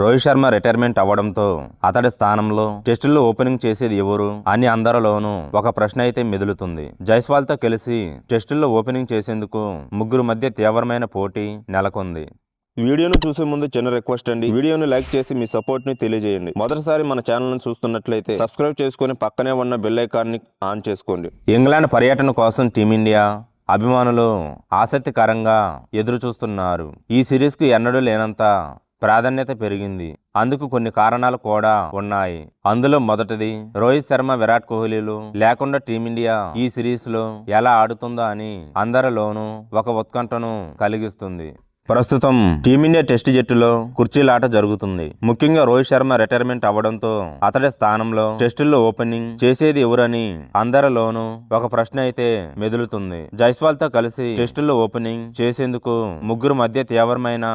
Rohit Sharma retirement అవ్వడంతో అతడి స్థానంలో టెస్టుల్లో ఓపెనింగ్ చేసేది ఎవరు అని అందరిలోనూ ఒక ప్రశ్న అయితే మెదులుతుంది. జైస్వాల్ తో కలిసి టెస్టుల్లో ఓపెనింగ్ చేసేందుకు ముగ్గురు మధ్య తీవ్రమైన పోటీ నెలకొంది. వీడియోను చూసే ముందు చిన్న రిక్వెస్ట్ అండి, వీడియోను లైక్ చేసి మీ సపోర్ట్ ని తెలియజేయండి. మొదటిసారి మన ఛానల్ ను చూస్తున్నట్లయితే సబ్స్క్రైబ్ చేసుకుని పక్కనే ఉన్న బెల్ ఐకాన్ ని ఆన్ చేసుకోండి. ఇంగ్లాండ్ పర్యటన కోసం టీమిండియా అభిమానులు ఆసక్తికరంగా ఎదురు చూస్తున్నారు. ఈ సిరీస్ కు ఎన్నడూ లేనంత ప్రాధాన్యత పెరిగింది. అందుకు కొన్ని కారణాలు కూడా ఉన్నాయి. అందులో మొదటిది, రోహిత్ శర్మ, విరాట్ కోహ్లీలు లేకుండా టీమిండియా ఈ సిరీస్ లో ఎలా ఆడుతుందో అని అందరిలోనూ ఒక ఉత్కంఠను కలిగిస్తుంది. ప్రస్తుతం టీమిండియా టెస్ట్ జట్టులో కుర్చీలాట జరుగుతుంది. ముఖ్యంగా రోహిత్ శర్మ రిటైర్మెంట్ అవ్వడంతో అతడి స్థానంలో టెస్టుల్లో ఓపెనింగ్ చేసేది ఎవరని అందరిలోనూ ఒక ప్రశ్న అయితే మెదులుతుంది. జైస్వాల్ తో కలిసి టెస్టుల్లో ఓపెనింగ్ చేసేందుకు ముగ్గురు మధ్య తీవ్రమైన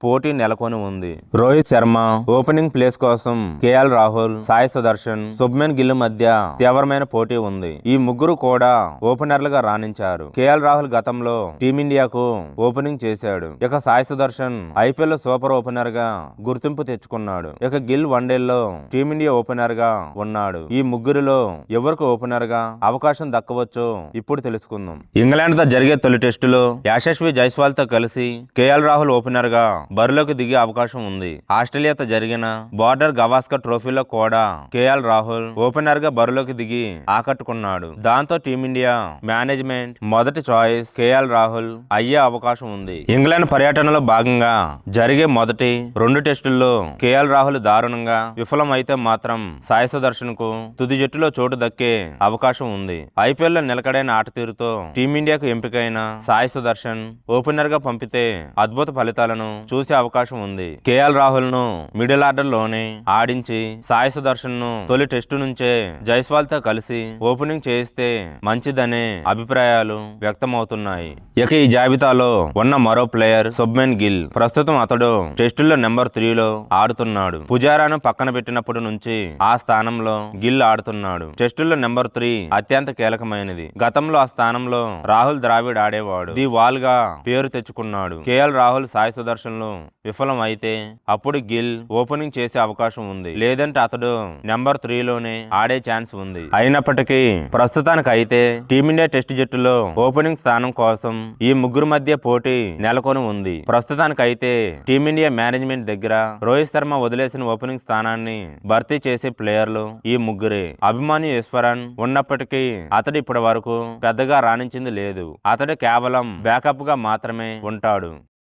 పోటీ నెలకొని ఉంది. రోహిత్ శర్మ ఓపెనింగ్ ప్లేస్ కోసం కేఎల్ రాహుల్, సాయి సుదర్శన్, శుభ్మన్ గిల్ మధ్య తీవ్రమైన పోటీ ఉంది. ఈ ముగ్గురు కూడా ఓపెనర్లుగా రాణించారు. కేఎల్ రాహుల్ గతంలో టీమిండియాకు ఓపెనింగ్ చేశాడు. ఇక Sai Sudarshan IPL super opener గా గుర్తింపు తెచ్చుకున్నాడు. ఇక గిల్ వన్డేల్లో టీమిండియా ఓపెనర్ గా ఉన్నాడు. ఈ ముగ్గురిలో ఎవరికి ఓపెనర్ గా అవకాశం దక్కవచ్చో ఇప్పుడు తెలుసుకుందాం. ఇంగ్లాండ్ తో జరిగే తొలి టెస్టులో యశస్వి జైస్వాల్ తో కలిసి కేఎల్ రాహుల్ ఓపెనర్ గా బరిలోకి దిగే అవకాశం ఉంది. ఆస్ట్రేలియాతో జరిగిన బార్డర్ గవాస్కర్ ట్రోఫీలో కూడా కేఎల్ రాహుల్ ఓపెనర్ గా బరిలోకి దిగి ఆకట్టుకున్నాడు. దాంతో టీమిండియా మేనేజ్మెంట్ మొదటి చాయిస్ కేఎల్ రాహుల్ అయ్యే అవకాశం ఉంది. ఇంగ్లాండ్ పర్యటనలో భాగంగా జరిగే మొదటి 2 టెస్టుల్లో కేఎల్ రాహుల్ దారుణంగా విఫలం అయితే మాత్రం సాయి సుదర్శన్ కు తుది జట్టులో చోటు దక్కే అవకాశం ఉంది. ఐపీఎల్ లో నిలకడైన ఆట తీరుతో టీమిండియాకు ఎంపికైన సాయి సుదర్శన్ ఓపెనర్ గా పంపితే అద్భుత ఫలితాలను చూసే అవకాశం ఉంది. కేఎల్ రాహుల్ ను మిడిల్ ఆర్డర్ లోనే ఆడించి సాయి సుదర్శన్ ను తొలి టెస్టు నుంచే జైస్వాల్ తో కలిసి ఓపెనింగ్ చేయిస్తే మంచిదనే అభిప్రాయాలు వ్యక్తమవుతున్నాయి. ఇక ఈ జాబితాలో ఉన్న మరో ప్లేయర్ శుభ్మన్ గిల్. ప్రస్తుతం అతడు టెస్టుల్లో నెంబర్ 3లో ఆడుతున్నాడు. పుజారాను పక్కన పెట్టినప్పటి నుంచి ఆ స్థానంలో గిల్ ఆడుతున్నాడు. టెస్టుల్లో నెంబర్ 3 అత్యంత కీలకమైనది. గతంలో ఆ స్థానంలో రాహుల్ ద్రావిడ్ ఆడేవాడు. ది వాల్ గా పేరు తెచ్చుకున్నాడు. కేఎల్ రాహుల్, సాయి సుదర్శన్ విఫలం అయితే అప్పుడు గిల్ ఓపెనింగ్ చేసే అవకాశం ఉంది. లేదంటే అతడు నెంబర్ 3లోనే ఆడే ఛాన్స్ ఉంది. అయినప్పటికీ ప్రస్తుతానికి అయితే టీమిండియా టెస్ట్ జట్టులో ఓపెనింగ్ స్థానం కోసం ఈ ముగ్గురు మధ్య పోటీ నెలకొని ఉంది. ప్రస్తుతానికి అయితే టీమిండియా మేనేజ్మెంట్ దగ్గర రోహిత్ శర్మ వదిలేసిన ఓపెనింగ్ స్థానాన్ని భర్తీ చేసే ప్లేయర్లు ఈ ముగ్గురే. అభిమాని ఈశ్వరన్ ఉన్నప్పటికీ అతడు ఇప్పటి వరకు పెద్దగా రాణించింది లేదు. అతడు కేవలం బ్యాకప్ గా మాత్రమే ఉంటాడు.